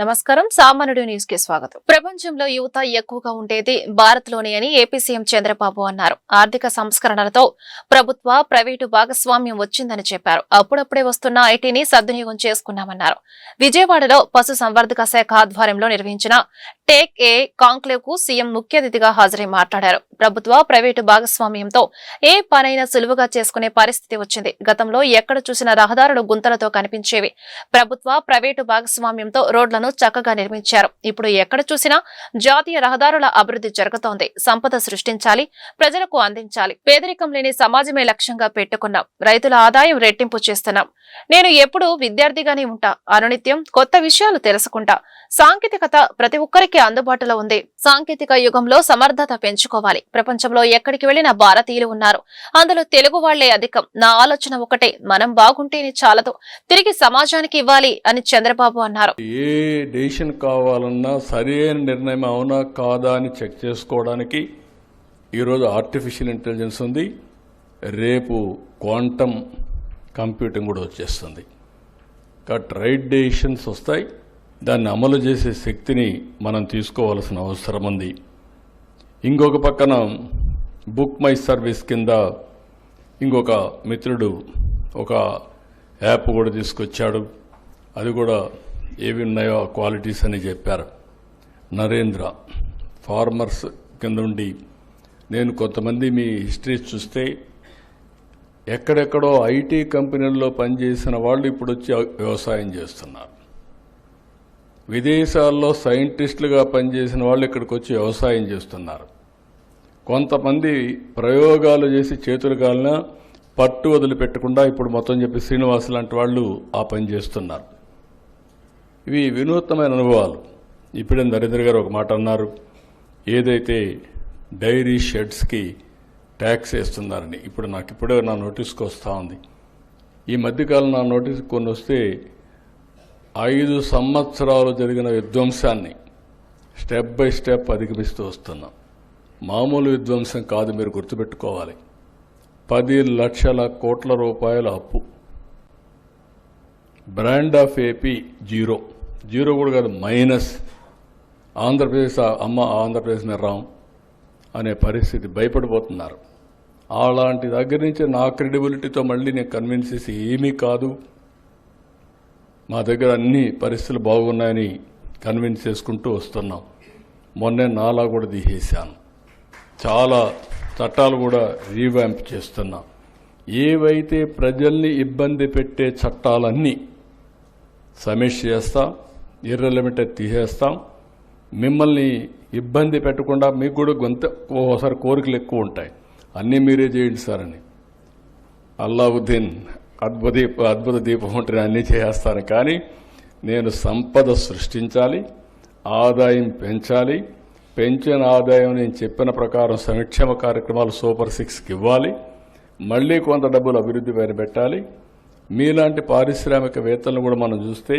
నమస్కారం. సామాన్యుడి న్యూస్ కి స్వాగతం. ప్రపంచంలో యువత ఎక్కువగా ఉండేది భారత్ లోనే అని ఏపీ సీఎం చంద్రబాబు అన్నారు. ఆర్థిక సంస్కరణలతో ప్రభుత్వ ప్రైవేటు భాగస్వామ్యం వచ్చిందని చెప్పారు. అప్పుడప్పుడే వస్తున్న ఐటీని సద్వినియోగం చేసుకున్నామన్నారు. విజయవాడలో పశు సంవర్ధక శాఖ ఆధ్వర్యంలో నిర్వహించిన టేక్ ఏ కాంక్లేవ్ కు సీఎం ముఖ్య అతిథిగా హాజరై మాట్లాడారు. ప్రభుత్వ ప్రైవేటు భాగస్వామ్యంతో ఏ పనైనా సులువుగా చేసుకునే పరిస్థితి వచ్చింది. గతంలో ఎక్కడ చూసిన రహదారులు గుంతలతో కనిపించేవి. ప్రభుత్వ ప్రైవేటు భాగస్వామ్యంతో రోడ్లను చక్కగా నిర్మించారు. ఇప్పుడు ఎక్కడ చూసినా జాతీయ రహదారుల అభివృద్ధి జరుగుతోంది. సంపద సృష్టించాలి, ప్రజలకు అందించాలి. పేదరికం లేని సమాజమే లక్ష్యంగా పెట్టుకున్నాం. రైతుల ఆదాయం రెట్టింపు చేస్తున్నాం. నేను ఎప్పుడూ విద్యార్థిగానే ఉంటా. అనునిత్యం కొత్త విషయాలు తెలుసుకుంటా. సాంకేతికత ప్రతి ఒక్కరికి అందుబాటులో ఉంది. సాంకేతిక యుగంలో సమర్థత పెంచుకోవాలి. ప్రపంచంలో ఎక్కడికి వెళ్లిన భారతీయులు ఉన్నారు. అందులో తెలుగు వాళ్లే అధికం. నా ఆలోచన ఒకటే, మనం బాగుంటేనే చాలదు, తిరిగి సమాజానికి ఇవ్వాలి అని చంద్రబాబు అన్నారు. ఏ డెసిషన్ కావాలన్నా సరైన నిర్ణయం అవునా కాదా అని చెక్ చేసుకోవడానికి ఈరోజు ఆర్టిఫిషియల్ ఇంటెలిజెన్స్ ఉంది. రేపు క్వాంటమ్ కంప్యూటింగ్ కూడా వచ్చేస్తుంది. కాబట్టి రైట్ డెసిషన్స్ వస్తాయి. దాన్ని అమలు చేసే శక్తిని మనం తీసుకోవాల్సిన అవసరం ఉంది. ఇంకొక పక్కన బుక్ మై సర్వీస్ కింద ఇంకొక మిత్రుడు ఒక యాప్ కూడా తీసుకొచ్చాడు. అది కూడా ఏవి ఉన్నాయో ఆ క్వాలిటీస్ అని చెప్పారు. నరేంద్ర ఫార్మర్స్ కింద ఉండి నేను కొంతమంది మీ హిస్టరీ చూస్తే ఎక్కడెక్కడో ఐటీ కంపెనీల్లో పనిచేసిన వాళ్ళు ఇప్పుడు వచ్చి వ్యవసాయం చేస్తున్నారు. విదేశాల్లో సైంటిస్టులుగా పనిచేసిన వాళ్ళు ఇక్కడికి వచ్చి వ్యవసాయం చేస్తున్నారు. కొంతమంది ప్రయోగాలు చేసి చేతులు కాలిన పట్టు వదిలిపెట్టకుండా ఇప్పుడు మొత్తం చెప్పి శ్రీనివాస్ లాంటి వాళ్ళు ఆ పని చేస్తున్నారు. ఇవి వినూత్నమైన అనుభవాలు. ఇప్పుడే నరేంద్ర గారు ఒక మాట అన్నారు, ఏదైతే డైరీ షెడ్స్కి ట్యాక్స్ వేస్తున్నారని. ఇప్పుడు ఇప్పుడే నా నోటీస్కి వస్తూ ఉంది. ఈ మధ్యకాలం నా నోటీస్ కొన్ని వస్తే 5 సంవత్సరాలు జరిగిన విధ్వంసాన్ని స్టెప్ బై స్టెప్ అధిగమిస్తూ వస్తున్నాం. మామూలు విధ్వంసం కాదు, మీరు గుర్తుపెట్టుకోవాలి. 10 లక్షల కోట్ల రూపాయల అప్పు. బ్రాండ్ ఆఫ్ ఏపీ జీరో కూడా కాదు, మైనస్. ఆంధ్రప్రదేశ్ ఆంధ్రప్రదేశ్ నిర్రాం అనే పరిస్థితి, భయపడిపోతున్నారు. అలాంటి దగ్గర నుంచి నా క్రెడిబిలిటీతో మళ్ళీ నేను కన్విన్స్ చేసి ఏమీ కాదు, మా దగ్గర అన్ని పరిస్థితులు బాగున్నాయని కన్విన్స్ చేసుకుంటూ వస్తున్నాం. మొన్నే నాలా కూడా తీసేశాను. చాలా చట్టాలు కూడా రీవ్యాంప్ చేస్తున్నాం. ఏవైతే ప్రజల్ని ఇబ్బంది పెట్టే చట్టాలన్నీ సమీక్ష చేస్తాం, ఇర్రెలవెంట్ తీసేస్తాం. మిమ్మల్ని ఇబ్బంది పెట్టకుండా మీకు కూడా ఓసారి కోరికలు ఎక్కువ ఉంటాయి, అన్నీ మీరే చేయండి సార్ అని. అల్లావుద్దీన్ అద్భుత దీపం ఉంటే అన్నీ చేస్తాను. కానీ నేను సంపద సృష్టించాలి, ఆదాయం పెంచాలి. పెంచిన ఆదాయం నేను చెప్పిన ప్రకారం సంక్షేమ కార్యక్రమాలు సూపర్ 6కి ఇవ్వాలి. మళ్ళీ కొంత డబ్బులు అభివృద్ధి పైన పెట్టాలి. మీలాంటి పారిశ్రామికవేత్తలను కూడా మనం చూస్తే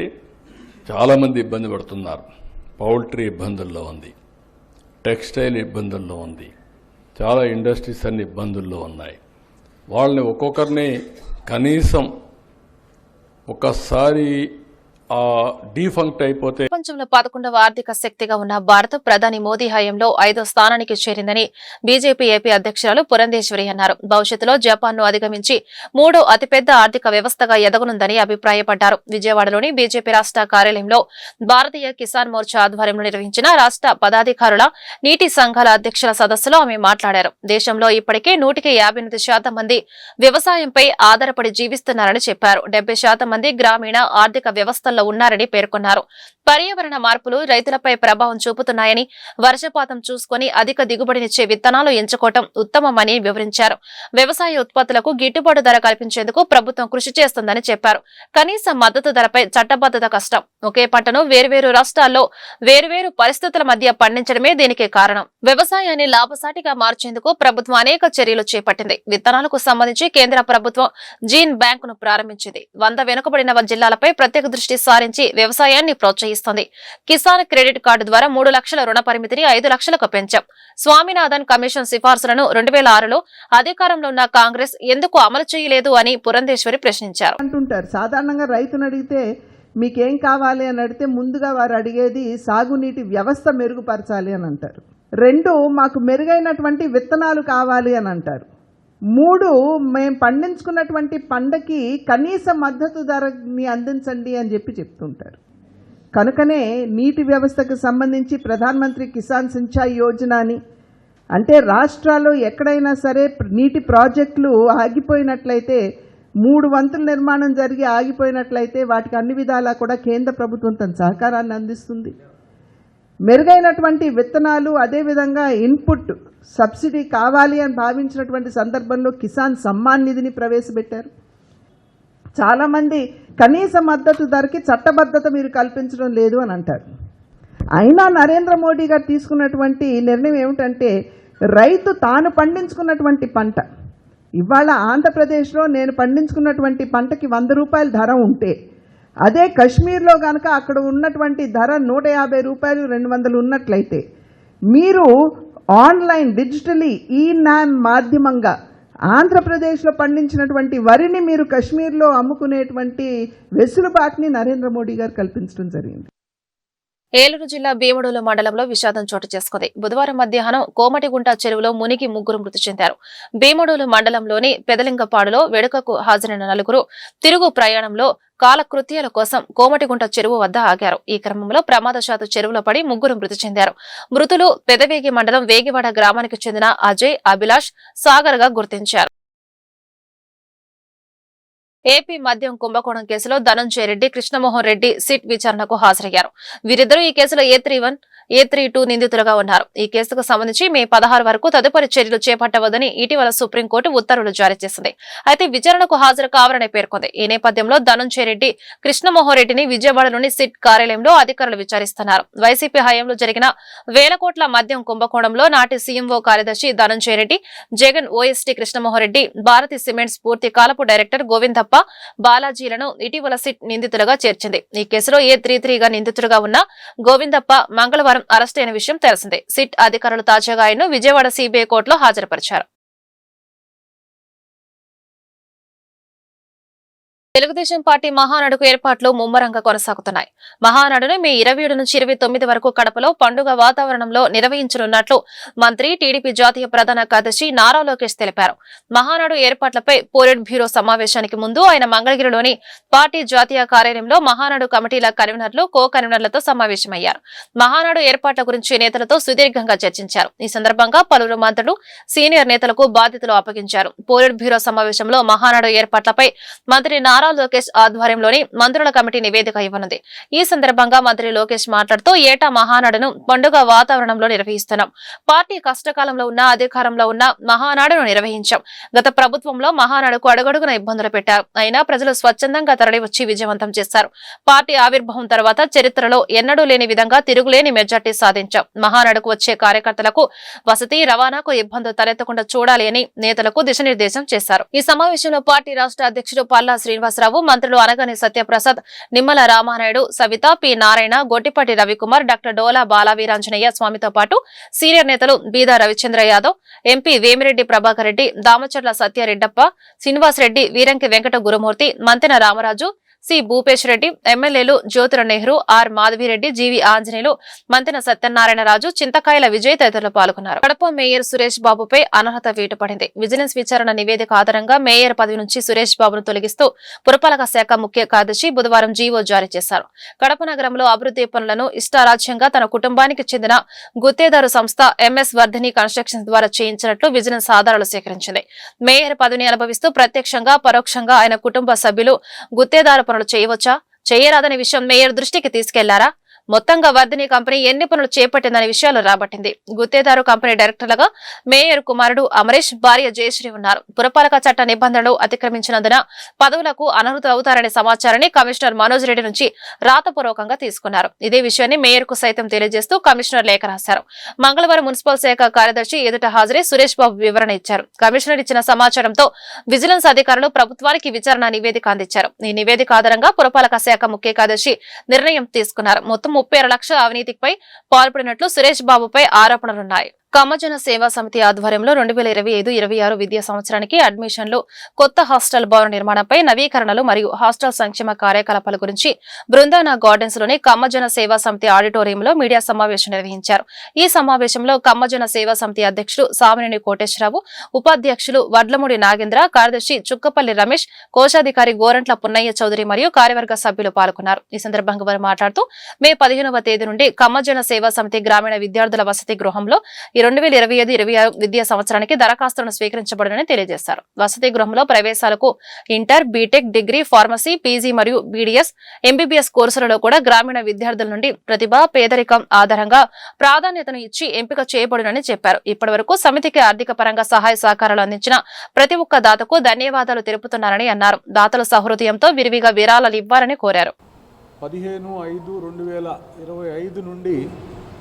చాలామంది ఇబ్బంది పడుతున్నారు. పౌల్ట్రీ ఇబ్బందుల్లో ఉంది, టెక్స్టైల్ ఇబ్బందుల్లో ఉంది, చాలా ఇండస్ట్రీస్ అన్ని ఇబ్బందుల్లో ఉన్నాయి. వాళ్ళని ఒక్కొక్కరిని కనీసం ఒకసారి డీఫంక్ట్ అయిపోతే. ప్రపంచంలో 11వ ఆర్థిక శక్తిగా ఉన్న భారత్ ప్రధాని మోదీ హయాంలో 5వ స్థానానికి చేరిందని బీజేపీ ఏపీ అధ్యక్షురాలు పురంధేశ్వరి అన్నారు. భవిష్యత్తులో జపాన్ ను అధిగమించి 3వ అతిపెద్ద ఆర్థిక వ్యవస్థగా ఎదగనుందని అభిప్రాయపడ్డారు. విజయవాడలోని బీజేపీ రాష్ట్ర కార్యాలయంలో భారతీయ కిసాన్ మోర్చా ఆధ్వర్యంలో నిర్వహించిన రాష్ట్ర పదాధికారుల నీటి సంఘాల అధ్యక్షుల సదస్సులో ఆమె మాట్లాడారు. దేశంలో ఇప్పటికే 158% మంది వ్యవసాయంపై ఆధారపడి జీవిస్తున్నారని చెప్పారు. 70% మంది గ్రామీణ ఆర్థిక వ్యవస్థల్లో ఉన్నారని పేర్కొన్నారు. పర్యావరణ మార్పులు రైతులపై ప్రభావం చూపుతున్నాయని, వర్షపాతం చూసుకుని అధిక దిగుబడినిచ్చే విత్తనాలు ఎంచుకోవటం ఉత్తమమని వివరించారు. వ్యవసాయ ఉత్పత్తులకు గిట్టుబాటు ధర కల్పించేందుకు ప్రభుత్వం కృషి చేస్తుందని చెప్పారు. కనీస మద్దతు ధరపై చట్టబద్దత కష్టం. ఒకే పంటను వేర్వేరు రాష్ట్రాల్లో వేర్వేరు పరిస్థితుల మధ్య పండించడమే దీనికి కారణం. వ్యవసాయాన్ని లాభసాటిగా మార్చేందుకు ప్రభుత్వం అనేక చర్యలు చేపట్టింది. విత్తనాలకు సంబంధించి కేంద్ర ప్రభుత్వం జీన్ బ్యాంక్ ను ప్రారంభించింది. 100 వెనుకబడిన జిల్లాలపై ప్రత్యేక దృష్టి సారించి వ్యవసాయాన్ని ప్రోత్సహిస్తోంది. కిసాన్ క్రెడిట్ కార్డు ద్వారా 3 లక్షల రుణ పరిమితిని 5 లక్షలకు పెంచాం. స్వామినాథన్ కమిషన్ సిఫార్సులను 2006లో అధికారంలో ఉన్న కాంగ్రెస్ ఎందుకు అమలు చేయలేదు అని పురంధేశ్వరి ప్రశ్నించారు. అంటుంటారు సాధారణంగా రైతును అడిగితే మీకేం కావాలి అని అడిగితే ముందుగా వారు అడిగేది సాగునీటి వ్యవస్థ మెరుగుపరచాలి అని అంటారు. 2, మాకు మెరుగైనటువంటి విత్తనాలు కావాలి అని అంటారు. 3, మేము పండించుకున్నటువంటి పంటకి కనీస మద్దతు ధరని అందించండి అని చెప్తుంటారు. కనుకనే నీటి వ్యవస్థకు సంబంధించి ప్రధానమంత్రి కిసాన్ సించాయి యోజన అని, అంటే రాష్ట్రాల్లో ఎక్కడైనా సరే నీటి ప్రాజెక్టులు ఆగిపోయినట్లయితే 3 వంతుల నిర్మాణం జరిగి ఆగిపోయినట్లయితే వాటికి అన్ని విధాలా కూడా కేంద్ర ప్రభుత్వం తన సహకారాన్ని అందిస్తుంది. మెరుగైనటువంటి విత్తనాలు, అదేవిధంగా ఇన్పుట్ సబ్సిడీ కావాలి అని భావించినటువంటి సందర్భంలో కిసాన్ సమ్మాన్ నిధిని ప్రవేశపెట్టారు. చాలామంది కనీస మద్దతు ధరకి చట్టబద్ధత మీరు కల్పించడం లేదు అని అంటారు. అయినా నరేంద్ర మోడీ గారు తీసుకున్నటువంటి నిర్ణయం ఏమిటంటే, రైతు తాను పండించుకున్నటువంటి పంట, ఇవాళ ఆంధ్రప్రదేశ్లో నేను పండించుకున్నటువంటి పంటకి 100 రూపాయల ధర ఉంటే, అదే కశ్మీర్లో కనుక అక్కడ ఉన్నటువంటి ధర 150 రూపాయలు 200 ఉన్నట్లయితే, మీరు ఆన్లైన్ డిజిటలీ ఈ-నామ్ మాధ్యమంగా ఆంధ్రప్రదేశ్లో పండించినటువంటి వరిని మీరు కశ్మీర్లో అమ్ముకునేటువంటి వెసులుబాటుని నరేంద్ర మోడీ గారు కల్పించడం జరిగింది. ఏలూరు జిల్లా భీమడోలు మండలంలో విషాదం చోటు చేసుకుంది. బుధవారం మధ్యాహ్నం కోమటిగుంట చెరువులో మునిగి 3 మృతి చెందారు. భీమడోలు మండలంలోని పెదలింగపాడులో వేడుకకు హాజరైన 4 తిరుగు ప్రయాణంలో కాలకృత్యాల కోసం కోమటిగుంట చెరువు వద్ద ఆగారు. ఈ క్రమంలో ప్రమాదశాత్తు చెరువులో పడి 3 మృతి చెందారు. మృతులు పెదవేగి మండలం వేగివాడ గ్రామానికి చెందిన అజయ్, అభిలాష్, సాగర్ గా గుర్తించారు. ఏపీ మద్యం కుంభకోణం కేసులో ధనంజయ రెడ్డి, కృష్ణమోహన్ రెడ్డి సిట్ విచారణకు హాజరయ్యారు. వీరిద్దరూ ఈ కేసులో A31, A32 నిందితులుగా ఉన్నారు. ఈ కేసుకు సంబంధించి మే 16 వరకు తదుపరి చర్యలు చేపట్టవద్దని ఇటీవల సుప్రీంకోర్టు ఉత్తర్వులు జారీ చేసింది. అయితే విచారణకు హాజరు కావాలని పేర్కొంది. ఈ నేపథ్యంలో ధనంజయ రెడ్డి, కృష్ణమోహన్ రెడ్డిని విజయవాడలోని సిట్ కార్యాలయంలో అధికారులు విచారిస్తున్నారు. వైసీపీ హయాంలో జరిగిన వేల కోట్ల మద్యం కుంభకోణంలో నాటి సీఎంఓ కార్యదర్శి ధనంజయ రెడ్డి, జగన్ ఓఎస్టీ కృష్ణమోహన్ రెడ్డి, భారతి సిమెంట్స్ పూర్తి కాలపు డైరెక్టర్ గోవిందప్ప, బాలాజీలను ఇటీవల సిట్ నిందితులుగా చేర్చింది. ఈ కేసులో A33గా నిందితుడుగా ఉన్న గోవిందప్ప మంగళవారం అరెస్ట్ అయిన విషయం తెలిసిందే. సిట్ అధికారులు తాజాగా ఆయన్ను విజయవాడ సిబిఐ కోర్టులో హాజరుపరిచారు. తెలుగుదేశం పార్టీ మహానాడుకు ఏర్పాట్లు ముమ్మరంగా కొనసాగుతున్నాయి. మహానాడును మే 27 నుంచి 29 వరకు కడపలో పండుగ వాతావరణంలో నిర్వహించనున్నట్లు మంత్రి, టీడీపీ జాతీయ ప్రధాన కార్యదర్శి నారా లోకేష్ తెలిపారు. మహానాడు ఏర్పాట్లపై పోలిట్ బ్యూరో సమావేశానికి ముందు ఆయన మంగళగిరిలోని పార్టీ జాతీయ కార్యాలయంలో మహానాడు కమిటీల కన్వీనర్లు, కో కన్వీనర్లతో సమావేశమయ్యారు. మహానాడు ఏర్పాట్ల గురించి నేతలతో సుదీర్ఘంగా చర్చించారు. ఈ సందర్భంగా పలువురు మంత్రులు, సీనియర్ నేతలకు బాధ్యతలు అప్పగించారు. పోలిట్ బ్యూరో సమావేశంలో మహానాడు ఏర్పాట్లపై మంత్రి నారా లోకేష్ ఆధ్వర్యంలోని మంత్రుల కమిటీ నివేదిక ఇవ్వనుంది. ఈ సందర్భంగా మంత్రి లోకేష్ మాట్లాడుతూ, ఏటా మహానాడును పండుగ వాతావరణంలో నిర్వహిస్తున్నాం. పార్టీ కష్టకాలంలో ఉన్న, అధికారంలో ఉన్న మహానాడును నిర్వహించాం. గత ప్రభుత్వంలో మహానాడుకు అడుగడుగున ఇబ్బందులు పెట్టారు. అయినా ప్రజలు స్వచ్ఛందంగా తరలివచ్చి విజయవంతం చేశారు. పార్టీ ఆవిర్భావం తర్వాత చరిత్రలో ఎన్నడూ లేని విధంగా తిరుగులేని మెజార్టీ సాధించాం. మహానాడుకు వచ్చే కార్యకర్తలకు వసతి, రవాణాకు ఇబ్బందులు తలెత్తకుండా చూడాలి అని నేతలకు దిశానిర్దేశం చేశారు. ఈ సమావేశంలో పార్టీ రాష్ట్ర అధ్యక్షుడు పల్లా శ్రీనివాసరావు, మంత్రులు అనగాని సత్యప్రసాద్, నిమ్మల రామానాయుడు, సవిత, పి నారాయణ, గొట్టిపాటి రవికుమార్, డాక్టర్ డోలా బాలవీరాంజనేయ స్వామితో పాటు సీనియర్ నేతలు బీదా రవిచంద్ర యాదవ్, ఎంపీ వేమిరెడ్డి ప్రభాకర్ రెడ్డి, దామచర్ల సత్యారెడ్డప్ప, శ్రీనివాసరెడ్డి, వీరంకి వెంకట గురుమూర్తి, మంతెన రామరాజు, సి భూపేష్ రెడ్డి, ఎమ్మెల్యేలు జ్యోతిర నెహ్రూ, ఆర్ మాధవిరెడ్డి, జీవి ఆంజనేయులు, మంతెన సత్యనారాయణరాజు, చింతకాయల విజయ్ తదితరులు పాల్గొన్నారు. కడప మేయర్ సురేష్ బాబుపై అనర్హత వేటు పడింది. విజిలెన్స్ విచారణ నివేదిక ఆధారంగా మేయర్ పదవి నుంచి సురేష్ బాబును తొలగిస్తూ పురపాలక శాఖ ముఖ్య కార్యదర్శి బుధవారం జీవో జారీ చేశారు. కడప నగరంలో అభివృద్ధి పనులను ఇష్టారాజ్యంగా తన కుటుంబానికి చెందిన గుత్తేదారు సంస్థ MS వర్ధిని కన్స్ట్రక్షన్స్ ద్వారా చేయించినట్లు విజిలెన్స్ ఆధారాలు సేకరించింది. మేయర్ పదవిని అనుభవిస్తూ ప్రత్యక్షంగా, పరోక్షంగా ఆయన కుటుంబ సభ్యులు గుత్తేదారు పనులు చేయవచ్చా, చేయరాదనే విషయం మేయర్ దృష్టికి తీసుకెళ్లారా? మొత్తంగా వర్ధిని కంపెనీ ఎన్ని పనులు చేపట్టిందనే విషయాలు రాబట్టింది. గుత్తేదారు కంపెనీ డైరెక్టర్లుగా మేయర్ కుమారుడు అమరేష్, భార్య జయశ్రీ ఉన్నారు. పురపాలక చట్ట నిబంధనలు అతిక్రమించినందున పదవులకు అనర్హులవుతారనే సమాచారాన్ని కమిషనర్ మనోజ్ రెడ్డి నుంచి రాతపూర్వకంగా తీసుకున్నారు. ఇదే విషయాన్ని మేయర్ కు సైతం తెలియజేస్తూ కమిషనర్ లేఖ రాశారు. మంగళవారం మున్సిపల్ శాఖ కార్యదర్శి ఎదుట హాజరై సురేష్ బాబు వివరణ ఇచ్చారు. కమిషనర్ ఇచ్చిన సమాచారంతో విజిలెన్స్ అధికారులు ప్రభుత్వానికి విచారణ నివేదిక అందించారు. ఈ నివేదిక ఆధారంగా పురపాలక శాఖ ముఖ్య కార్యదర్శి నిర్ణయం తీసుకున్నారు. మొత్తం 36 లక్షల అవినీతిపై పాల్పడినట్లు సురేష్ బాబుపై ఆరోపణలున్నాయి. కమ్మజన సేవా సమితి ఆధ్వర్యంలో 2025-26 విద్యా సంవత్సరానికి అడ్మిషన్లు, కొత్త హాస్టల్ భవన నిర్మాణంపై నవీకరణలు మరియు హాస్టల్ సంక్షేమ కార్యకలాపాల గురించి బృందానా గార్డెన్స్ లోని కమ్మజన సేవా సమితి ఆడిటోరియంలో మీడియా సమావేశం నిర్వహించారు. ఈ సమావేశంలో కమ్మజన సేవా సమితి అధ్యక్షులు సామినేని కోటేశ్వరరావు, ఉపాధ్యక్షులు వడ్లమూడి నాగేంద్ర, కార్యదర్శి చుక్కపల్లి రమేష్, కోశాధికారి గోరంట్ల పున్నయ్య చౌదరి మరియు కార్యవర్గ సభ్యులు పాల్గొన్నారు. ఈ సందర్భంగా వారు మాట్లాడుతూ మే 15వ తేదీ నుండి కమ్మజన సేవా సమితి గ్రామీణ విద్యార్థుల వసతి గృహంలో 2025-26 విద్యా సంవత్సరానికి దరఖాస్తులను స్వీకరించబడునని తెలియజేశారు. వసతి గృహంలో ప్రవేశాలకు inter, BTech, degree, pharmacy, PG మరియు బీడీఎస్, ఎంబీబీఎస్ కోర్సులలో కూడా గ్రామీణ విద్యార్థుల నుండి ప్రతిభ, పేదరికం ఆధారంగా ప్రాధాన్యతను ఇచ్చి ఎంపిక చేయబడునని చెప్పారు. ఇప్పటివరకు సమితికి ఆర్థిక పరంగా సహాయ సహకారాలు అందించిన ప్రతి ఒక్క దాతకు ధన్యవాదాలు తెలుపుతున్నారని అన్నారు. దాతలు సహృదయంతో విరివిగా విరాళాలు ఇవ్వాలని కోరారు. 15/5/2025 నుండి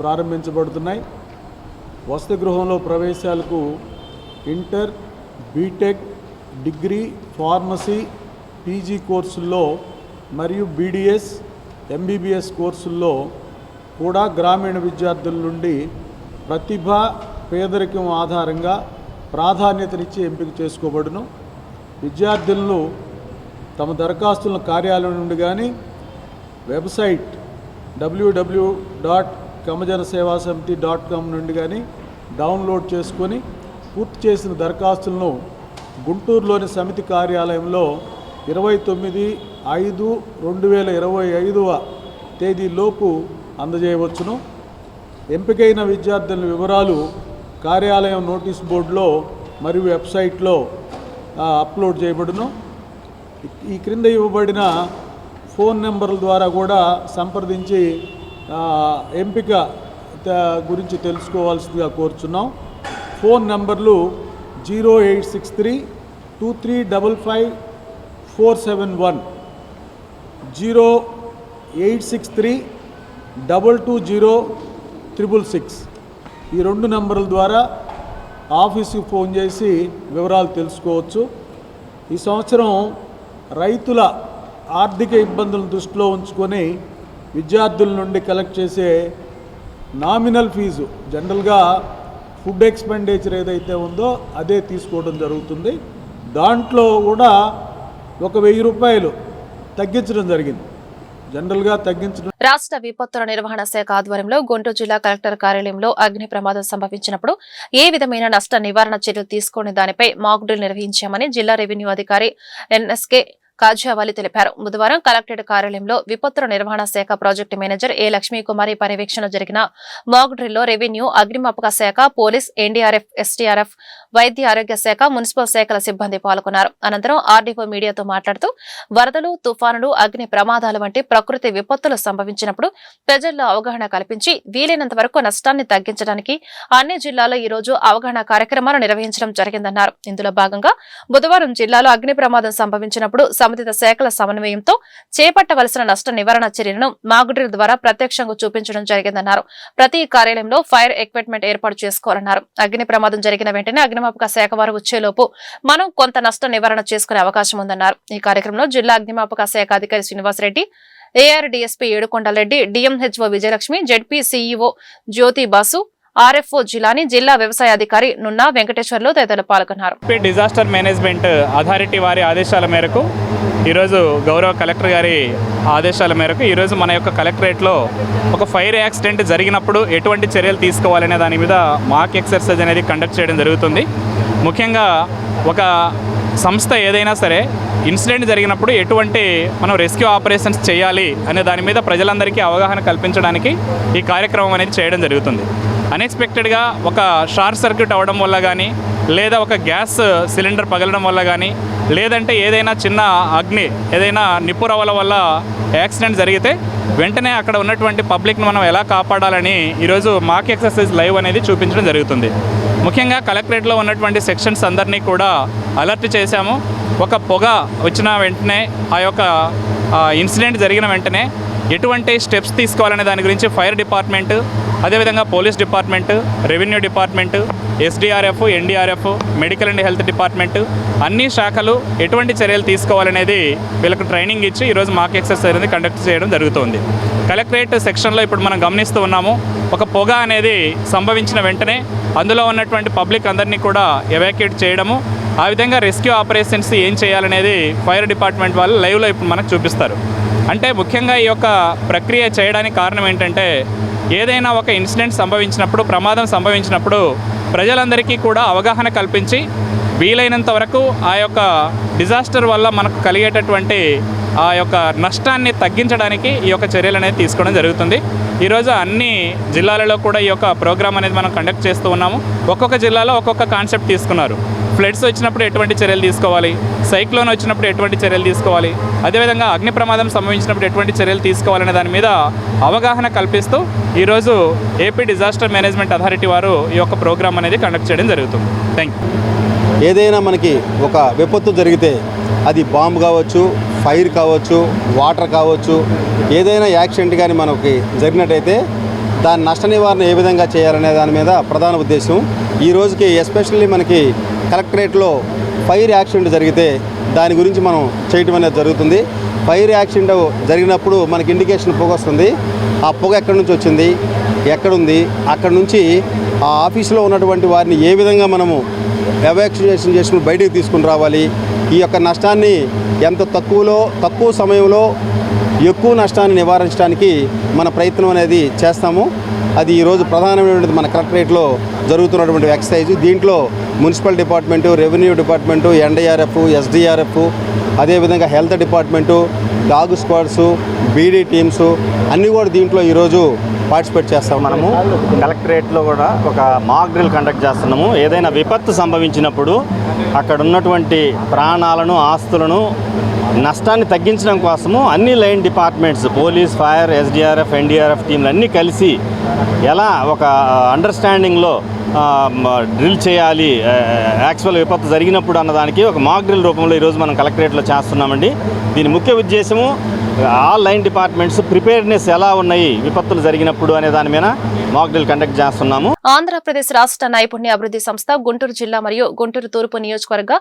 ప్రారంభించబడుతున్నాయి. వసతి గృహంలో ప్రవేశాలకు inter, BTech, degree, pharmacy, PG కోర్సుల్లో మరియు బీడీఎస్, ఎంబీబీఎస్ కోర్సుల్లో కూడా గ్రామీణ విద్యార్థుల నుండి ప్రతిభ, పేదరికం ఆధారంగా ప్రాధాన్యతనిచ్చి ఎంపిక చేసుకోబడును. విద్యార్థులను తమ దరఖాస్తులను కార్యాలయం నుండి కానీ వెబ్సైట్ www.kamajanasevasamithi.com నుండి కానీ డౌన్లోడ్ చేసుకొని పూర్తి చేసిన దరఖాస్తులను గుంటూరులోని సమితి కార్యాలయంలో 29/5/2025 తేదీలోపు అందజేయవచ్చును. ఎంపికైన విద్యార్థుల వివరాలు కార్యాలయం నోటీస్ బోర్డులో మరియు వెబ్సైట్లో అప్లోడ్ చేయబడును. ఈ క్రింద ఇవ్వబడిన ఫోన్ నెంబర్ల ద్వారా కూడా సంప్రదించి ఎంపిక గురించి తెలుసుకోవాల్సిందిగా కోరుచున్నాం. ఫోన్ నంబర్లు 0863-2355-471, 0863-220-666. ఈ 2 నంబర్ల ద్వారా ఆఫీసుకు ఫోన్ చేసి వివరాలు తెలుసుకోవచ్చు. ఈ సంవత్సరం రైతుల ఆర్థిక ఇబ్బందులను దృష్టిలో ఉంచుకొని విద్యార్థుల నుండి కలెక్ట్ చేసే నామినల్ ఫీజు, జనరల్గా ఫుడ్ ఎక్స్పెండిచర్ ఏదైతే ఉందో అదే తీసుకోవడం జరుగుతుంది. దాంట్లో కూడా 1000 రూపాయలు తగ్గించడం జరిగింది. జనరల్గా తగ్గించడం. రాష్ట్ర విపత్తుల నిర్వహణ శాఖ ఆధ్వర్యంలో గుంటూరు జిల్లా కలెక్టర్ కార్యాలయంలో అగ్ని ప్రమాదం సంభవించినప్పుడు ఏ విధమైన నష్ట నివారణ చర్యలు తీసుకునే దానిపై మాక్ డ్రిల్ నిర్వహించామని జిల్లా రెవెన్యూ అధికారి ఎన్ఎస్కే కాజావాలి తెలిపారు. బుధవారం కలెక్టరేట్ కార్యాలయంలో విపత్తుల నిర్వహణ శాఖ ప్రాజెక్టు మేనేజర్ ఏ లక్ష్మీకుమారి పర్యవేక్షణ జరిగిన మాక్ డ్రిల్లో రెవెన్యూ, అగ్నిమాపక శాఖ, పోలీస్, ఎన్డీఆర్ఎఫ్, ఎస్టీఆర్ఎఫ్, వైద్య ఆరోగ్య శాఖ, మున్సిపల్ శాఖల సిబ్బంది పాల్గొన్నారు. అనంతరం ఆర్డీఓ మీడియాతో మాట్లాడుతూ వరదలు, తుఫానులు, అగ్ని ప్రమాదాలు వంటి ప్రకృతి విపత్తులు సంభవించినప్పుడు ప్రజల్లో అవగాహన కల్పించి వీలైనంత వరకు నష్టాన్ని తగ్గించడానికి అన్ని జిల్లాల్లో ఈ రోజు అవగాహన కార్యక్రమాలు నిర్వహించడం జరిగిందన్నారు. ఇందులో భాగంగా బుధవారం జిల్లాలో అగ్ని ప్రమాదం సంభవించినప్పుడు సంబంధిత శాఖల సమన్వయంతో చేపట్టవలసిన నష్ట నివారణ చర్యలను మాక్ డ్రిల్ ద్వారా ప్రత్యక్షంగా చూపించడం జరిగిందన్నారు. ప్రతి కార్యాలయంలో ఫైర్ ఎక్విప్మెంట్ ఏర్పాటు చేసుకోవాలన్నారు. అగ్ని ప్రమాదం జరిగిన వెంటనే అగ్నిమాపక శాఖ వారు వచ్చేలోపు మనం కొంత నష్ట నివారణ చేసుకునే అవకాశం ఉందన్నారు. ఈ కార్యక్రమంలో జిల్లా అగ్నిమాపక శాఖ అధికారి Srinivasareddy, ARDSP Edukondalareddy, DMHO Vijayalakshmi, ZP CEO Jyoti Basu, RFO Jilani, జిల్లా వ్యవసాయ అధికారి నున్నా వెంకటేశ్వర్లు తదితరులు పాల్గొన్నారు. డిజాస్టర్ మేనేజ్మెంట్ అథారిటీ వారి ఆదేశాల మేరకు ఈరోజు గౌరవ కలెక్టర్ గారి ఆదేశాల మేరకు ఈరోజు మన యొక్క కలెక్టరేట్లో ఒక ఫైర్ యాక్సిడెంట్ జరిగినప్పుడు ఎటువంటి చర్యలు తీసుకోవాలనే దాని మీద మాక్ ఎక్సర్సైజ్ అనేది కండక్ట్ చేయడం జరుగుతుంది. ముఖ్యంగా ఒక సంస్థ ఏదైనా సరే ఇన్సిడెంట్ జరిగినప్పుడు ఎటువంటి మనం రెస్క్యూ ఆపరేషన్స్ చేయాలి అనే దాని మీద ప్రజలందరికీ అవగాహన కల్పించడానికి ఈ కార్యక్రమం అనేది చేయడం జరుగుతుంది. అన్ఎక్స్పెక్టెడ్గా ఒక షార్ట్ సర్క్యూట్ అవ్వడం వల్ల కానీ, లేదా ఒక గ్యాస్ సిలిండర్ పగలడం వల్ల కానీ, లేదంటే ఏదైనా చిన్న అగ్ని, ఏదైనా నిప్పురవ్వల వల్ల యాక్సిడెంట్ జరిగితే వెంటనే అక్కడ ఉన్నటువంటి పబ్లిక్ను మనం ఎలా కాపాడాలని ఈరోజు మాక్ ఎక్సర్సైజ్ లైవ్ అనేది చూపించడం జరుగుతుంది. ముఖ్యంగా కలెక్టరేట్లో ఉన్నటువంటి సెక్షన్స్ అందరినీ కూడా అలర్ట్ చేశాము. ఒక పొగ వచ్చిన వెంటనే ఆ యొక్క ఇన్సిడెంట్ జరిగిన వెంటనే ఎటువంటి స్టెప్స్ తీసుకోవాలనే దాని గురించి ఫైర్ డిపార్ట్మెంట్, అదేవిధంగా police department, revenue department, SDRF, NDRF, medical and health department అన్ని శాఖలు ఎటువంటి చర్యలు తీసుకోవాలనేది వీళ్ళకు ట్రైనింగ్ ఇచ్చి ఈరోజు మాక్ ఎక్సర్సైజ్ అనేది కండక్ట్ చేయడం జరుగుతుంది. కలెక్టరేట్ సెక్షన్లో ఇప్పుడు మనం గమనిస్తూ ఉన్నాము, ఒక పొగ అనేది సంభవించిన వెంటనే అందులో ఉన్నటువంటి పబ్లిక్ అందరినీ కూడా ఎవాక్యుయేట్ చేయడము, ఆ విధంగా రెస్క్యూ ఆపరేషన్స్ ఏం చేయాలనేది ఫైర్ డిపార్ట్మెంట్ వాళ్ళు లైవ్లో ఇప్పుడు మనకు చూపిస్తారు. అంటే ముఖ్యంగా ఈ యొక్క ప్రక్రియ చేయడానికి కారణం ఏంటంటే, ఏదైనా ఒక ఇన్సిడెంట్ సంభవించినప్పుడు, ప్రమాదం సంభవించినప్పుడు ప్రజలందరికీ కూడా అవగాహన కల్పించి వీలైనంత వరకు ఆ యొక్క డిజాస్టర్ వల్ల మనకు కలిగేటటువంటి ఆ యొక్క నష్టాన్ని తగ్గించడానికి ఈ యొక్క చర్యలు అనేది తీసుకోవడం జరుగుతుంది. ఈరోజు అన్ని జిల్లాలలో కూడా ఈ యొక్క ప్రోగ్రామ్ అనేది మనం కండక్ట్ చేస్తూ ఉన్నాము. ఒక్కొక్క జిల్లాలో ఒక్కొక్క కాన్సెప్ట్ తీసుకున్నారు. ఫ్లడ్స్ వచ్చినప్పుడు ఎటువంటి చర్యలు తీసుకోవాలి, సైక్లోన్ వచ్చినప్పుడు ఎటువంటి చర్యలు తీసుకోవాలి, అదేవిధంగా అగ్ని ప్రమాదం సంభవించినప్పుడు ఎటువంటి చర్యలు తీసుకోవాలనే దాని మీద అవగాహన కల్పిస్తూ ఈరోజు ఏపీ డిజాస్టర్ మేనేజ్మెంట్ అథారిటీ వారు ఈ యొక్క ప్రోగ్రామ్ అనేది కండక్ట్ చేయడం జరుగుతుంది. Thank you. ఏదైనా మనకి ఒక విపత్తు జరిగితే అది బాంబు కావచ్చు, ఫైర్ కావచ్చు, వాటర్ కావచ్చు, ఏదైనా యాక్సిడెంట్ కానీ మనకి జరిగినట్టయితే దాని నష్ట నివారణ ఏ విధంగా చేయాలనే దాని మీద ప్రధాన ఉద్దేశం. ఈ రోజుకి ఎస్పెషల్లీ మనకి కలెక్టరేట్లో ఫైర్ యాక్సిడెంట్ జరిగితే దాని గురించి మనం చేయటం అనేది జరుగుతుంది. ఫైర్ యాక్సిడెంట్ జరిగినప్పుడు మనకి ఇండికేషన్ పొగ వస్తుంది. ఆ పొగ ఎక్కడి నుంచి వచ్చింది, ఎక్కడుంది, అక్కడ నుంచి ఆ ఆఫీసులో ఉన్నటువంటి వారిని ఏ విధంగా మనము ఎవాక్యుయేషన్ చేసుకుని బయటికి తీసుకుని రావాలి, ఈ యొక్క నష్టాన్ని ఎంత తక్కువ సమయంలో ఎక్కువ నష్టాన్ని నివారించడానికి మన ప్రయత్నం అనేది చేస్తాము. అది ఈరోజు ప్రధానమైనటువంటి మన కలెక్టరేట్లో జరుగుతున్నటువంటి ఎక్సర్సైజ్. దీంట్లో municipal department, revenue department, NDRF, SDRF, అదేవిధంగా health department, dog squads, BD teams అన్నీ కూడా దీంట్లో ఈరోజు పార్టిసిపేట్ చేస్తాం. మనము కలెక్టరేట్లో కూడా ఒక మాక్ డ్రిల్ కండక్ట్ చేస్తున్నాము. ఏదైనా విపత్తు సంభవించినప్పుడు అక్కడ ఉన్నటువంటి ప్రాణాలను, ఆస్తులను, నష్టాన్ని తగ్గించడం కోసము అన్ని line departments, police, fire, SDRF, NDRF టీంలు అన్నీ కలిసి ఎలా ఒక అండర్స్టాండింగ్లో డ్రిల్ చేయాలి యాక్చువల్ విపత్తు జరిగినప్పుడు అన్నదానికి ఒక మాక్ డ్రిల్ రూపంలో ఈరోజు మనం కలెక్టరేట్లో చేస్తున్నామండి. దీని ముఖ్య ఉద్దేశము ఆల్ లైన్ డిపార్ట్మెంట్స్ ప్రిపేర్నెస్ ఎలా ఉన్నాయి విపత్తులు జరిగినప్పుడు అనే దాని మీద మాక్ డ్రిల్ కండక్ట్ చేస్తున్నాము. ఆంధ్రప్రదేశ్ రాష్ట్ర నైపుణ్య అభివృద్ధి సంస్థ గుంటూరు జిల్లా మరియు గుంటూరు తూర్పు నియోజకవర్గ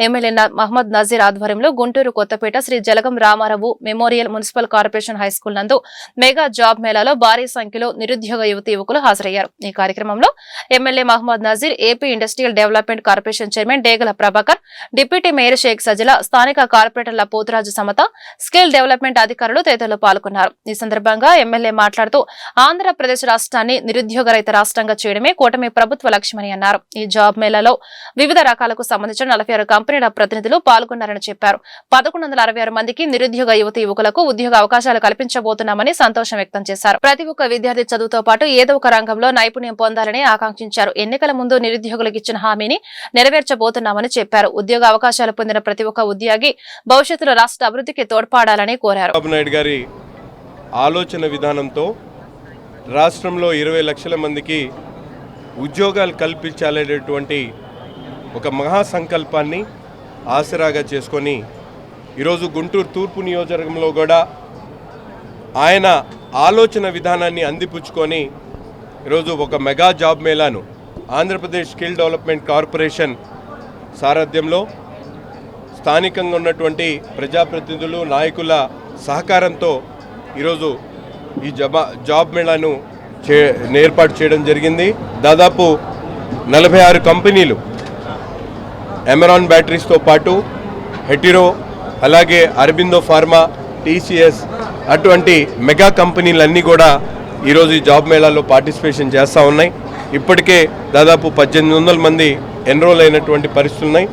ఎమ్మెల్యే మహమ్మద్ నజీర్ ఆధ్వర్యంలో Guntur Kothapeta Sri Jalagam Ramarao memorial municipal corporation high school నందు మెగా జాబ్ మేళాలో భారీ సంఖ్యలో నిరుద్యోగ యువకులు హాజరయ్యారు. ఈ కార్యక్రమంలో MLA Mohammed Nazeer, AP industrial development corporation chairman Degala Prabhakar, deputy mayor Sheikh Sajila, స్థానిక కార్పొరేటర్ల పోతురాజు సమత, స్కిల్ డెవలప్మెంట్ అధికారులు తదితరులు పాల్గొన్నారు. ఈ సందర్భంగా ఎమ్మెల్యే మాట్లాడుతూ ఆంధ్రప్రదేశ్ రాష్ట్రాన్ని నిరుద్యోగ రహిత రాష్ట్రంగా చేయడమే కూటమి ప్రభుత్వ లక్ష్యమని అన్నారు. ఈ జాబ్ మేళాలో వివిధ రకాలకు సంబంధించిన 46 కంపెనీల ప్రతినిధులు పాల్గొన్నారని చెప్పారు. 1166 మందికి నిరుద్యోగ యువకులకు ఉద్యోగ అవకాశాలు కల్పించబోతున్నామని సంతోషం వ్యక్తం చేశారు. ప్రతి ఒక్క విద్యార్థి చదువుతో పాటు ఏదో ఒక రంగంలో నైపుణ్యం పొందాలని ఆకాంక్షించారు. ఎన్నికల ముందు నిరుద్యోగులకు ఇచ్చిన హామీని నెరవేర్చబోతున్నామని చెప్పారు. ఉద్యోగ అవకాశాలు పొందిన ప్రతి ఒక్క ఉద్యోగి భవిష్యత్తులో రాష్ట్ర అభివృద్ధికి తోడ్పడాలని కోరారు. చంద్రబాబు నాయుడు గారి ఆలోచన విధానంతో రాష్ట్రంలో 20 లక్షల మందికి ఉద్యోగాలు కల్పించాలనేటువంటి ఒక మహాసంకల్పాన్ని ఆసరాగా చేసుకొని ఈరోజు గుంటూరు తూర్పు నియోజకవర్గంలో కూడా ఆయన ఆలోచన విధానాన్ని అందిపుచ్చుకొని ఈరోజు ఒక మెగా జాబ్ మేళాను ఆంధ్రప్రదేశ్ స్కిల్ డెవలప్మెంట్ కార్పొరేషన్ సారథ్యంలో స్థానికంగా ఉన్నటువంటి ప్రజాప్రతినిధులు, నాయకుల సహకారంతో ఈరోజు ఈ జాబ్ మేళాను ఏర్పాటు చేయడం జరిగింది. దాదాపు 46 కంపెనీలు, ఎమరాన్ బ్యాటరీస్తో పాటు హెటిరో, అలాగే అరబిందో ఫార్మా, టీసీఎస్ అటువంటి మెగా కంపెనీలన్నీ కూడా ఈరోజు ఈ జాబ్ మేళాలో పార్టిసిపేషన్ చేస్తూ ఉన్నాయి. ఇప్పటికే దాదాపు 1800 మంది ఎన్రోల్ అయినటువంటి పరిస్థితులు ఉన్నాయి.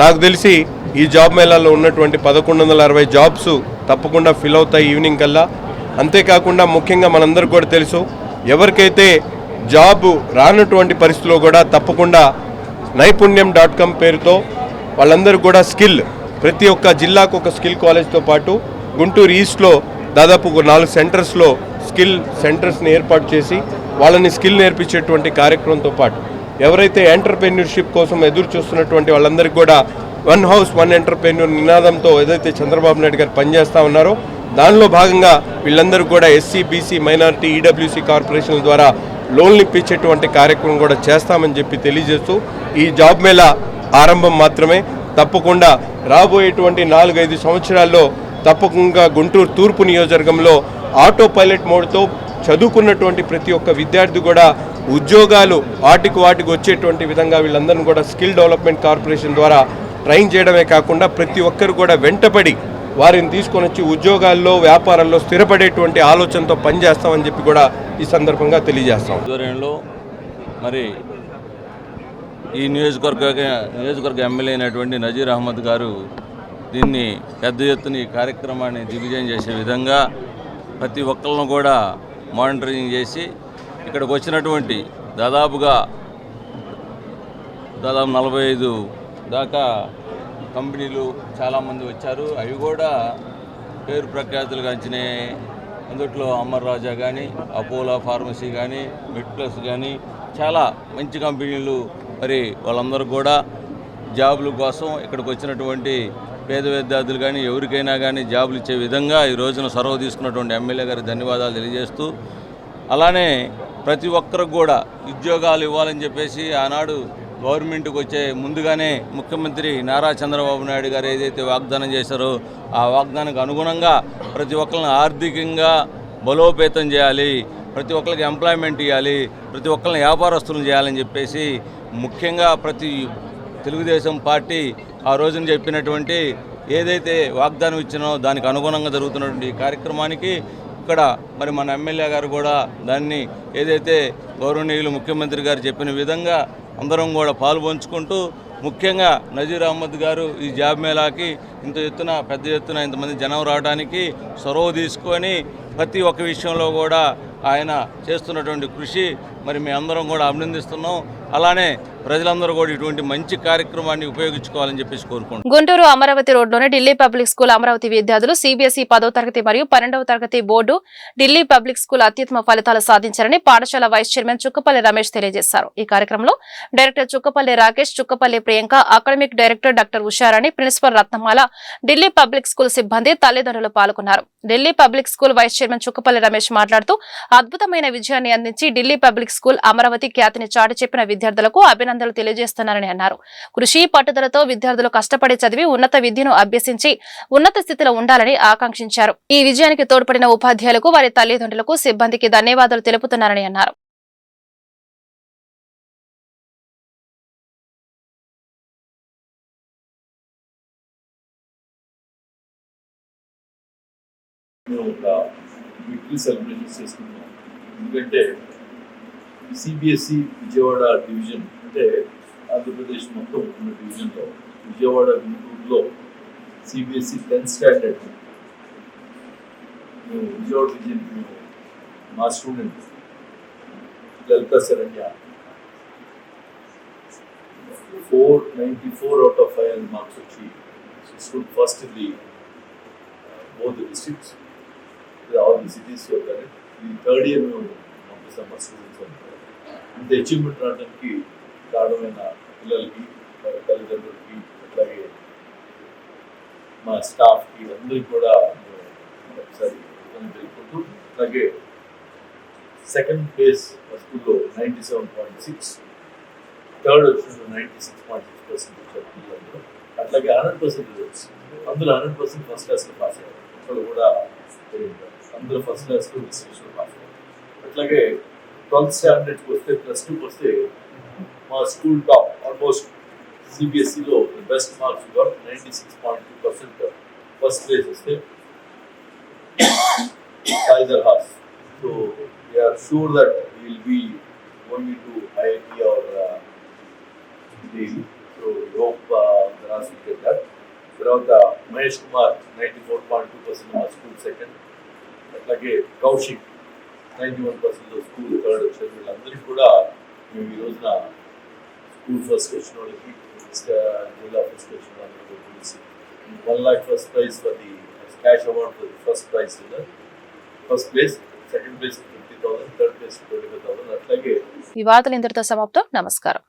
నాకు తెలిసి ఈ జాబ్ మేళాలో ఉన్నటువంటి 1160 జాబ్స్ తప్పకుండా ఫిల్ అవుతాయి ఈవినింగ్ కల్లా. అంతేకాకుండా ముఖ్యంగా మనందరికీ కూడా తెలుసు, ఎవరికైతే జాబ్ రానటువంటి పరిస్థితిలో కూడా తప్పకుండా నైపుణ్యం.com పేరుతో వాళ్ళందరూ కూడా స్కిల్, ప్రతి ఒక్క జిల్లాకు ఒక స్కిల్ కాలేజ్తో పాటు గుంటూరు ఈస్ట్లో దాదాపు 4 సెంటర్స్లో స్కిల్ సెంటర్స్ని ఏర్పాటు చేసి వాళ్ళని స్కిల్ నేర్పించేటువంటి కార్యక్రమంతో పాటు ఎవరైతే ఎంటర్ప్రెన్యూర్షిప్ కోసం ఎదురు చూస్తున్నటువంటి వాళ్ళందరికీ కూడా వన్ హౌస్ వన్ ఎంటర్ప్రెన్యూర్ నినాదంతో ఏదైతే చంద్రబాబు నాయుడు గారు పనిచేస్తూ ఉన్నారో దానిలో భాగంగా వీళ్ళందరూ కూడా ఎస్సీ, బీసీ, మైనారిటీ, ఈడబ్ల్యూసీ కార్పొరేషన్ల ద్వారా లోన్లు ఇప్పించేటువంటి కార్యక్రమం కూడా చేస్తామని చెప్పి తెలియజేస్తూ ఈ జాబ్ మేళా ఆరంభం మాత్రమే. తప్పకుండా రాబోయేటువంటి 4-5 సంవత్సరాల్లో తప్పకుండా గుంటూరు తూర్పు నియోజకవర్గంలో ఆటో పైలట్ మోడ్తో చదువుకున్నటువంటి ప్రతి ఒక్క విద్యార్థి కూడా ఉద్యోగాలు వాటికి వచ్చేటువంటి విధంగా వీళ్ళందరినీ కూడా స్కిల్ డెవలప్మెంట్ కార్పొరేషన్ ద్వారా ట్రైన్ చేయడమే కాకుండా ప్రతి ఒక్కరు కూడా వెంటపడి వారిని తీసుకొని వచ్చి ఉద్యోగాల్లో వ్యాపారాల్లో స్థిరపడేటువంటి ఆలోచనతో పనిచేస్తామని చెప్పి కూడా ఈ సందర్భంగా తెలియజేస్తాం. ఆధ్వర్యంలో మరి ఈ నియోజకవర్గ ఎమ్మెల్యే అయినటువంటి నజీర్ అహ్మద్ గారు దీన్ని పెద్ద ఎత్తున ఈ కార్యక్రమాన్ని దిగ్విజయం చేసే విధంగా ప్రతి ఒక్కళ్ళను కూడా మానిటరింగ్ చేసి ఇక్కడికి వచ్చినటువంటి దాదాపు 45 దాకా కంపెనీలు చాలామంది వచ్చారు. అవి కూడా పేరు ప్రఖ్యాతులు గాంచిన అందుట్లో అమర్ రాజా కానీ, అపోలో ఫార్మసీ కానీ, మెడ్ ప్లస్ కానీ చాలా మంచి కంపెనీలు. మరి వాళ్ళందరూ కూడా జాబుల కోసం ఇక్కడికి వచ్చినటువంటి పేద విద్యార్థులు కానీ ఎవరికైనా కానీ జాబులు ఇచ్చే విధంగా ఈ రోజున చొరవ తీసుకున్నటువంటి ఎమ్మెల్యే గారికి ధన్యవాదాలు తెలియజేస్తూ, అలానే ప్రతి ఒక్కరికి కూడా ఉద్యోగాలు ఇవ్వాలని చెప్పేసి ఆనాడు గవర్నమెంట్కి వచ్చే ముందుగానే ముఖ్యమంత్రి నారా చంద్రబాబు నాయుడు గారు ఏదైతే వాగ్దానం చేశారో ఆ వాగ్దానానికి అనుగుణంగా ప్రతి ఒక్కరిని ఆర్థికంగా బలోపేతం చేయాలి, ప్రతి ఒక్కరికి ఎంప్లాయ్మెంట్ ఇవ్వాలి, ప్రతి ఒక్కరిని వ్యాపారస్తులను చేయాలని చెప్పేసి ముఖ్యంగా ప్రతి తెలుగుదేశం పార్టీ ఆ రోజున చెప్పినటువంటి ఏదైతే వాగ్దానం ఇచ్చినో దానికి అనుగుణంగా జరుగుతున్నటువంటి కార్యక్రమానికి ఇక్కడ మరి మన ఎమ్మెల్యే గారు కూడా దాన్ని ఏదైతే గౌరవనీయులు ముఖ్యమంత్రి గారు చెప్పిన విధంగా అందరం కూడా పాల్పంచుకుంటూ, ముఖ్యంగా నజీర్ అహ్మద్ గారు ఈ జాబ్ మేళాకి పెద్ద ఎత్తున ఇంతమంది జనం రావడానికి చొరవ తీసుకొని ప్రతి ఒక్క విషయంలో కూడా ఆయన చేస్తున్నటువంటి కృషి మరి మీ అందరం కూడా అభినందిస్తున్నాం. అలానే ప్రజలందరూ కూడా ఇటువంటి మంచి కార్యక్రమాన్ని ఉపయోగించుకోవాలని చెప్పేసి కోరుకుంటున్నాం. గుంటూరు అమరావతి రోడ్లోని ఢిల్లీ పబ్లిక్ స్కూల్ అమరావతి విద్యార్థులు సిబిఎస్ఈ 10వ తరగతి మరియు 12వ తరగతి బోర్డు ఢిల్లీ పబ్లిక్ స్కూల్ అత్యుత్తమ ఫలితాలు సాధించారని పాఠశాల వైస్ చైర్మన్ చుక్కపల్లి రమేష్ తెలియజేశారు. ఈ కార్యక్రమంలో director Chukkapalli Rakesh, Chukkapalli Priyanka, academic director doctor Usharani, principal Ratnamala, Delhi public school సిబ్బంది, తల్లిదండ్రులు పాల్గొన్నారు. Delhi public school vice chairman Chukkapalli Ramesh మాట్లాడుతూ అద్భుతమైన విజయాన్ని అందించి ఢిల్లీ పబ్లిక్ స్కూల్ అమరావతి ఖ్యాతిని చాటి చెప్పిన విద్యార్థులకు అభినందనలు తెలియజేస్తున్నారని అన్నారు. కృషి పట్టుదలతో విద్యార్థులు కష్టపడి చదివి ఉన్నత విద్యను అభ్యసించి ఉన్నత స్థితిలో ఉండాలని ఆకాంక్షించారు. ఈ విజయానికి తోడ్పడిన ఉపాధ్యాయులకు, వారి తల్లిదండ్రులకు, సిబ్బందికి ధన్యవాదాలు తెలుపుతున్నారని అన్నారు. సెలబ్రేషన్ చేసుకుంటున్నాం. ఎందుకంటే సిబిఎస్ఈ విజయవాడ డివిజన్ అంటే ఆంధ్రప్రదేశ్ మొత్తం ఉన్న డివిజన్లో విజయవాడ గుంటూరులో సిబిఎస్ఈ 10th స్టాండర్డ్ మేము విజయవాడ డివిజన్ మా student Lalitha Saranya 494 out of 5 marks వచ్చి stood first in the both the districts, all the cities were there. The third year మేము పంపిస్తాం మా స్టూడెంట్స్ అంతా. ఇంత అచీవ్మెంట్ రావడానికి కారణమైన పిల్లలకి, వారి తల్లిదండ్రులకి, అట్లాగే మా స్టాఫ్కి అందరికీ కూడా ఒకసారి తెలుపుకుంటూ, అలాగే సెకండ్ ప్లేస్ మా స్కూల్లో 97.6, థర్డ్ వచ్చిన 96.6% వచ్చారు పిల్లలందరూ. అట్లాగే 100% రిజల్ట్స్, అందులో 100% ఫస్ట్ క్లాస్లో పాస్ అయ్యారు. అక్కడ కూడా అందరూ ఫస్ట్ క్లాస్లో డిస్టింక్షన్లో పాస్ అయ్యారు. అట్లాగే 12th స్టాండర్డ్కి వస్తే +2కి వస్తే మా స్కూల్ టాప్ ఆల్మోస్ట్ సిబిఎస్ఈలో best marks got 96.2% first place వస్తే Tiger Horse. So we are sure that we will be going into IIT or Delhi. So we hope Dharas will get that. తర్వాత మహేష్ కుమార్ 94.2% మా school second. అట్లాగే Kaushik 91% school third వచ్చారు. వీళ్ళందరికీ కూడా మేము ఈ రోజున స్కూల్ ఫస్ట్ వచ్చిన వాళ్ళకి, జిల్లా ఫస్ట్ వచ్చిన వాళ్ళకి తెలిసి 1 lakh first prize for the cash award for the first prize winner. First place, second place 50,000, third place 25,000. అట్లాగే ఈ వార్తలు ఇంతటితో సమాప్తం. నమస్కారం.